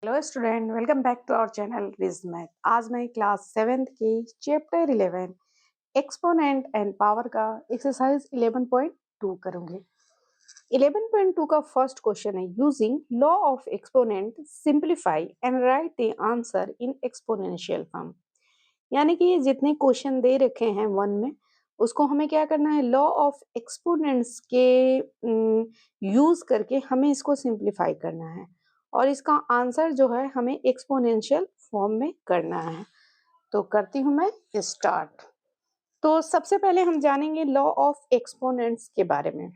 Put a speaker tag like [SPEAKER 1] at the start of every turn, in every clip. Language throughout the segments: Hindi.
[SPEAKER 1] Hello student, welcome back to our channel Ridge Math. आज मैं क्लास 7th के चैप्टर 11 एक्सपोनेंट एंड पावर का एक्सरसाइज 11.2 करूंगी। 11.2 का फर्स्ट क्वेश्चन है, using law of exponent simplify and write the answer in exponential form. यानी कि ये जितने क्वेश्चन दे रखे हैं वन में, उसको हमें क्या करना है, लॉ ऑफ एक्सपोनेंट्स के यूज करके हमें इसको सिंप्लीफाई करना है और इसका आंसर जो है हमें एक्सपोनेंशियल फॉर्म में करना है। तो करती हूँ मैं स्टार्ट। तो सबसे पहले हम जानेंगे लॉ ऑफ एक्सपोनेंट्स के बारे में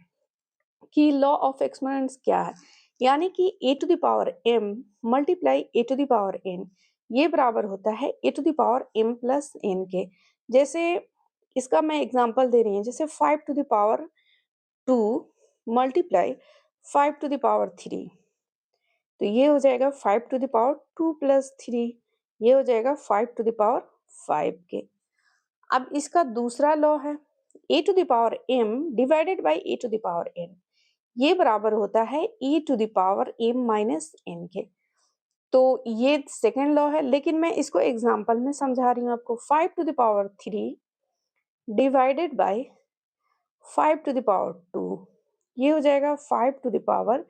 [SPEAKER 1] कि लॉ ऑफ एक्सपोनेंट्स क्या है। यानी कि a to the power m multiply a to the power n, ये बराबर होता है a to the power m plus n के। जैसे इसका मैं एग्जांपल दे रही हूँ, जैसे 5 to the power 2 multiply 5 to the power 3, तो ये हो जाएगा 5 टू द पावर 2 प्लस 3, ये हो जाएगा 5 टू द पावर 5 के। अब इसका दूसरा लॉ है a to the power m divided by a to the power n, ये बराबर होता है e to the power m minus n के। तो ये सेकेंड लॉ है, लेकिन मैं इसको एग्जांपल में समझा रही हूँ आपको। 5 to the power 3 divided by 5 to the power 2, ये हो जाएगा 5 टू द पावर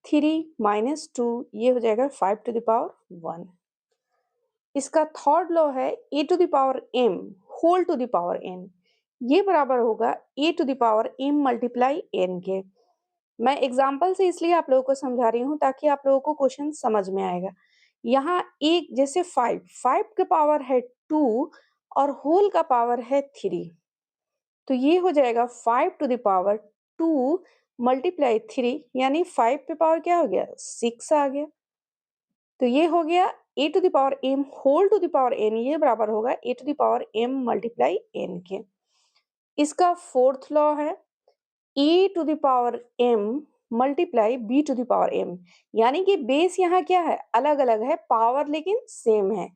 [SPEAKER 1] 3 माइनस 2, ये हो जाएगा 5 टू द पावर 1। इसका थर्ड लॉ है a to the power m whole to the power n, ये बराबर होगा a to the power m multiply n के। मैं एग्जाम्पल से इसलिए आप लोगों को समझा रही हूँ ताकि आप लोगों को क्वेश्चन समझ में आएगा। यहाँ एक जैसे 5 का पावर है 2 और होल का पावर है 3, तो ये हो जाएगा 5 टू द पावर 2 मल्टीप्लाई 3, यानी 5 पे पावर क्या हो गया, 6 आ गया। तो ये हो गया a to the power m whole to the power n, ये बराबर होगा a to the power m multiply n के। इसका फोर्थ लॉ है e to the power m multiply b to the power m, यानी कि बेस यहाँ क्या है, अलग अलग है, पावर लेकिन सेम है।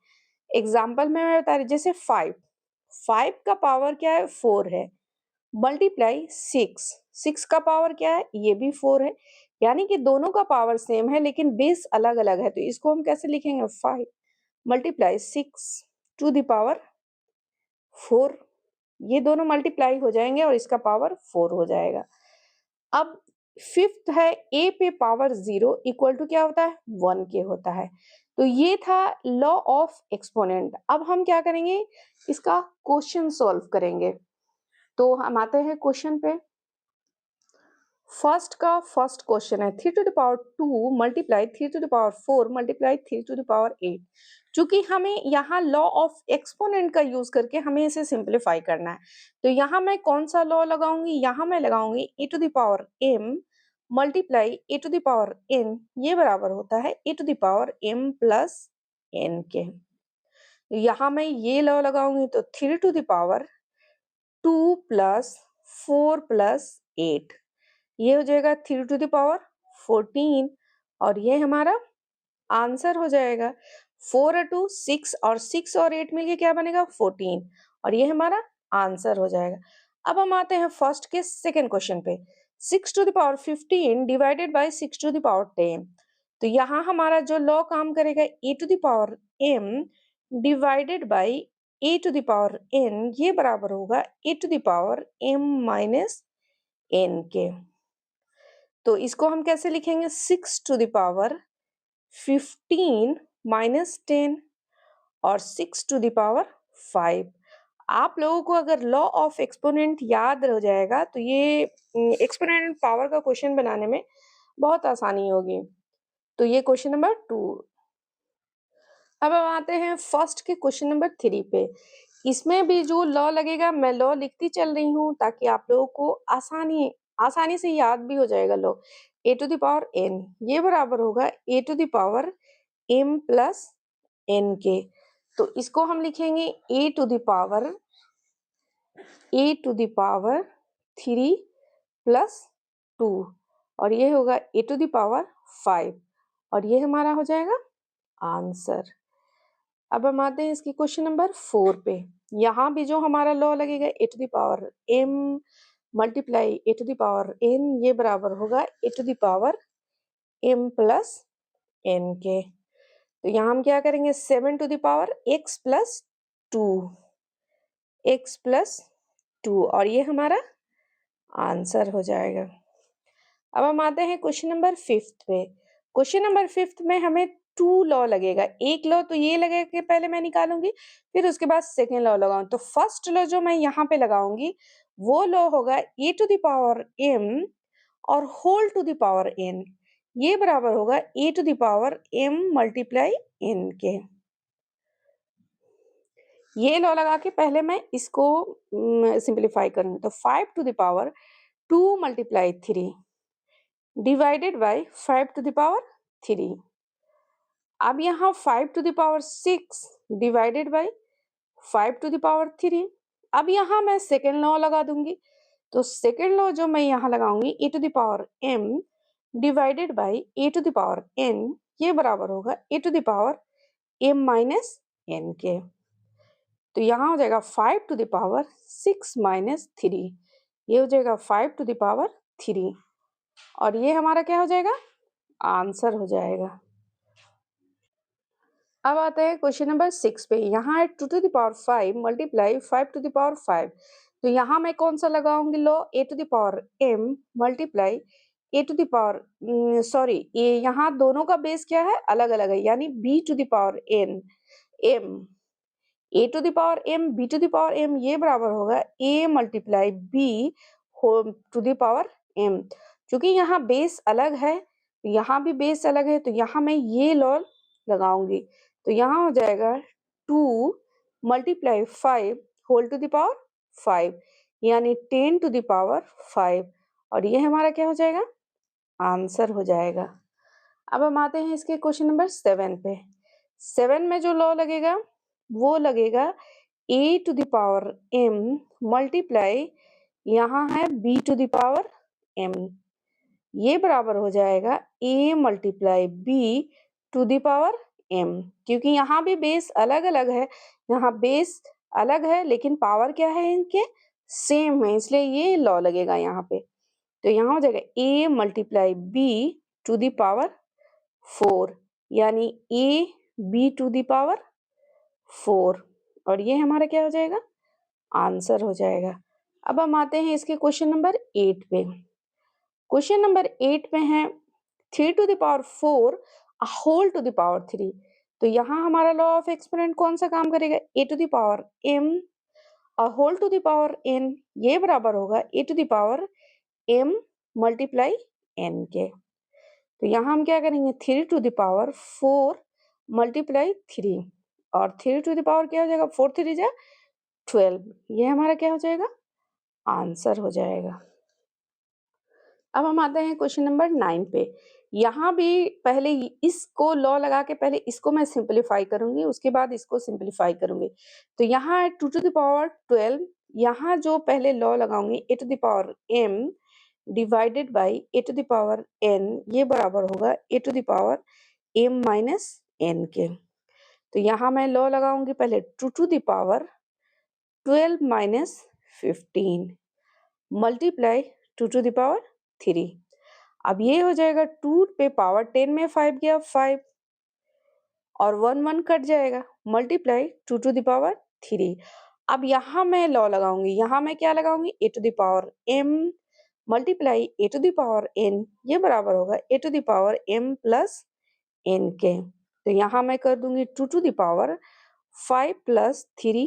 [SPEAKER 1] एग्जाम्पल में मैं बता रही, जैसे 5 का पावर क्या है, 4 है, मल्टीप्लाई 6 का पावर क्या है, ये भी 4 है, यानी कि दोनों का पावर सेम है लेकिन बेस अलग अलग है। तो इसको हम कैसे लिखेंगे, 5 मल्टीप्लाई 6 टू द पावर 4, ये दोनों मल्टीप्लाई हो जाएंगे और इसका पावर 4 हो जाएगा। अब फिफ्थ है ए पे पावर 0 इक्वल टू क्या होता है, 1 के होता है। तो ये था लॉ ऑफ एक्सपोनेंट। अब हम क्या करेंगे, इसका क्वेश्चन सॉल्व करेंगे। तो हम आते हैं क्वेश्चन पे। फर्स्ट क्वेश्चन है 3 to the power 2 multiply 3 to the power 4 multiply 3 to the power 8। चूंकि हमें यहाँ लॉ ऑफ एक्सपोनेंट का यूज करके हमें इसे सिंप्लीफाई करना है, तो यहाँ मैं कौन सा लॉ लगाऊंगी, यहाँ मैं लगाऊंगी a to the power m multiply a to the power n, ये बराबर होता है a to the power m plus n के। तो यहाँ मैं ये लॉ लगाऊंगी तो 3 to the power 2 plus 4 plus 8, ये हो जाएगा 3 टू द पावर 14, और ये हमारा आंसर हो जाएगा। 4 और 2 6, और 6 और 8 मिलके क्या बनेगा, 14, और ये हमारा आंसर हो जाएगा। अब हम आते हैं फर्स्ट के सेकंड क्वेश्चन पे। 6 to the power 15 divided by 6 to the power 10, तो यहाँ हमारा जो लॉ काम करेगा a to the power m divided by a to the power n, ये बराबर होगा a to the power m minus n के। तो इसको हम कैसे लिखेंगे, 6 टू द पावर 15 माइनस 10 और 6 टू द पावर 5। आप लोगों को अगर लॉ ऑफ एक्सपोनेंट याद रह जाएगा तो ये एक्सपोनेंट पावर का क्वेश्चन बनाने में बहुत आसानी होगी। तो ये क्वेश्चन नंबर 2। अब हम आते हैं फर्स्ट के क्वेश्चन नंबर 3 पे। इसमें भी जो लॉ लगेगा, मैं लॉ लिखती चल रही हूँ ताकि आप लोगों को आसानी से याद भी हो जाएगा। Law a to the power n, ये बराबर होगा a to the power m plus n के। तो इसको हम लिखेंगे a to the power 3 plus 2, और ये होगा ए टू द पावर 5, और ये हमारा हो जाएगा आंसर। अब हम आते हैं इसकी क्वेश्चन नंबर 4 पे। यहाँ भी जो हमारा लॉ लगेगा a to the power m multiply a to the power n, ये बराबर होगा a to the power m plus n के।
[SPEAKER 2] तो यहाँ हम क्या करेंगे 7 to the power x plus 2, x plus 2, और ये हमारा आंसर हो जाएगा। अब हम आते हैं क्वेश्चन नंबर 5 पे। क्वेश्चन नंबर 5 में हमें 2 लॉ लगेगा। एक लॉ तो ये लगेगा कि पहले मैं निकालूंगी, फिर उसके बाद सेकेंड लॉ लगाऊं। तो फर्स्ट लॉ जो मैं यहाँ पे लगाऊंगी वो लॉ होगा a to the power m और whole to the power n, ये बराबर होगा a to the power m multiply n के। ये लॉ लगा के पहले मैं इसको सिंप्लीफाई करूंगी। तो 5 to the power 2 multiply 3 divided by 5 to the power 3। अब यहाँ 5 to the power 6 divided by 5 to the power 3। अब यहाँ मैं सेकेंड लॉ लगा दूंगी। तो सेकेंड लॉ जो मैं यहाँ लगाऊंगी a to the power m divided by a to the power n, ये बराबर होगा a to the power m minus n के। तो यहाँ हो जाएगा 5 टू द पावर 6 माइनस 3, ये हो जाएगा 5 टू द पावर 3, और ये हमारा क्या हो जाएगा आंसर हो जाएगा। अब आते हैं क्वेश्चन नंबर 6 पे। यहाँ है 2 to the power 5 multiply 5 to the power 5। तो यहाँ मैं कौन सा लगाऊंगी law a to the power m multiply a to the power sorry, ये यहाँ दोनों का बेस क्या है अलग अलग है, यानी b to the power n m, a to the power m b to the power m, ये बराबर होगा a multiply b whole to the power m। क्योंकि यहाँ बेस अलग है, यहाँ भी बेस अलग है, तो यहाँ मैं ये लॉ लगाऊंगी। तो यहाँ हो जाएगा 2 multiply 5 whole to the power 5, यानी 10 टू द पावर 5, और ये हमारा क्या हो जाएगा आंसर हो जाएगा। अब हम आते हैं इसके क्वेश्चन नंबर 7 पे। 7 में जो लॉ लगेगा वो लगेगा a to the power m multiply यहाँ है b to the power m, ये बराबर हो जाएगा a multiply b to the power m। क्योंकि यहाँ भी बेस अलग अलग है, यहाँ बेस अलग है लेकिन पावर क्या है इनके सेम है, इसलिए ये लॉ लगेगा यहाँ पे। तो यहाँ हो जाएगा a multiply b to the power 4, यानी a b to the power 4, और ये हमारा क्या हो जाएगा आंसर हो जाएगा। अब हम आते हैं इसके क्वेश्चन नंबर 8 पे। क्वेश्चन नंबर 8 में है 3 to the power 4 whole to the power 3। तो यहाँ हमारा लॉ ऑफ एक्सपोनेंट कौन सा काम करेगा a to the power m whole to the power n, ये बराबर होगा a to the power m multiply n के। तो यहाँ हम क्या करेंगे 3 टू द पावर 4 मल्टीप्लाई 3, और 3 टू द पावर क्या हो जाएगा 4 3 जा 12, ये हमारा क्या हो जाएगा आंसर हो जाएगा। अब हम आते हैं क्वेश्चन नंबर 9 पे। यहाँ भी पहले इसको लॉ लगा के पहले इसको मैं सिंपलीफाई करूंगी, उसके बाद इसको सिंपलीफाई करूंगी। तो यहाँ है 2 टू द पावर 12, यहाँ जो पहले लॉ लगाऊंगी a to the power m divided by a to the power n, ये बराबर होगा a to the power m minus n के। तो यहाँ मैं लॉ लगाऊंगी पहले 2 to the power 12 minus 15 multiply 2 to the power 3। अब ये हो जाएगा 2 पे पावर 10 में 5 गया 5, और 1 1 कट जाएगा मल्टीप्लाई 2 टू द पावर 3। अब यहाँ मैं लॉ लगाऊंगी, यहाँ मैं क्या लगाऊंगी a to the power m multiply a to the power n, ये बराबर होगा a to the power m plus n के। तो यहाँ मैं कर दूंगी 2 टू द पावर 5 प्लस 3,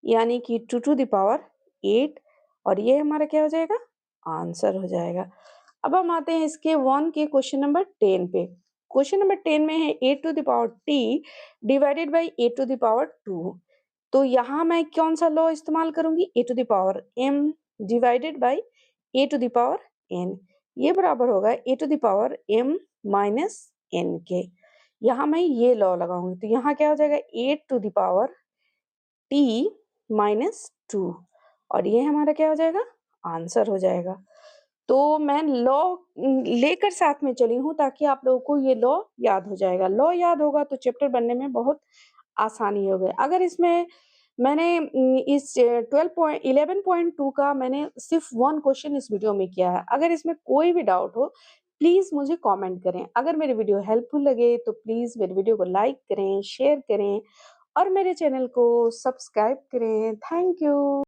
[SPEAKER 2] यानी कि 2 टू द पावर 8, और ये हमारा क्या हो जाएगा आंसर हो जाएगा। अब हम आते हैं इसके 1 के क्वेश्चन नंबर 10 पे। क्वेश्चन नंबर 10 में है a to the power t divided by a to the power 2। तो यहाँ मैं कौन सा लॉ इस्तेमाल करूंगी a to the power m divided by a to the power n, ये बराबर होगा a to the power m minus n के। यहाँ मैं ये लॉ लगाऊंगी, तो यहाँ क्या हो जाएगा 8 to the power t minus 2, और ये हमारा क्या हो जाएगा आंसर हो जाएगा। तो मैं लॉ लेकर साथ में चली हूँ ताकि आप लोगों को ये लॉ याद हो जाएगा। लॉ याद होगा तो चैप्टर बनने में बहुत आसानी हो गई। अगर इसमें मैंने इस 11.2 का मैंने सिर्फ 1 क्वेश्चन इस वीडियो में किया है। अगर इसमें कोई भी डाउट हो प्लीज़ मुझे कमेंट करें। अगर मेरी वीडियो हेल्पफुल लगे तो प्लीज़ मेरी वीडियो को लाइक करें, शेयर करें और मेरे चैनल को सब्सक्राइब करें। Thank you.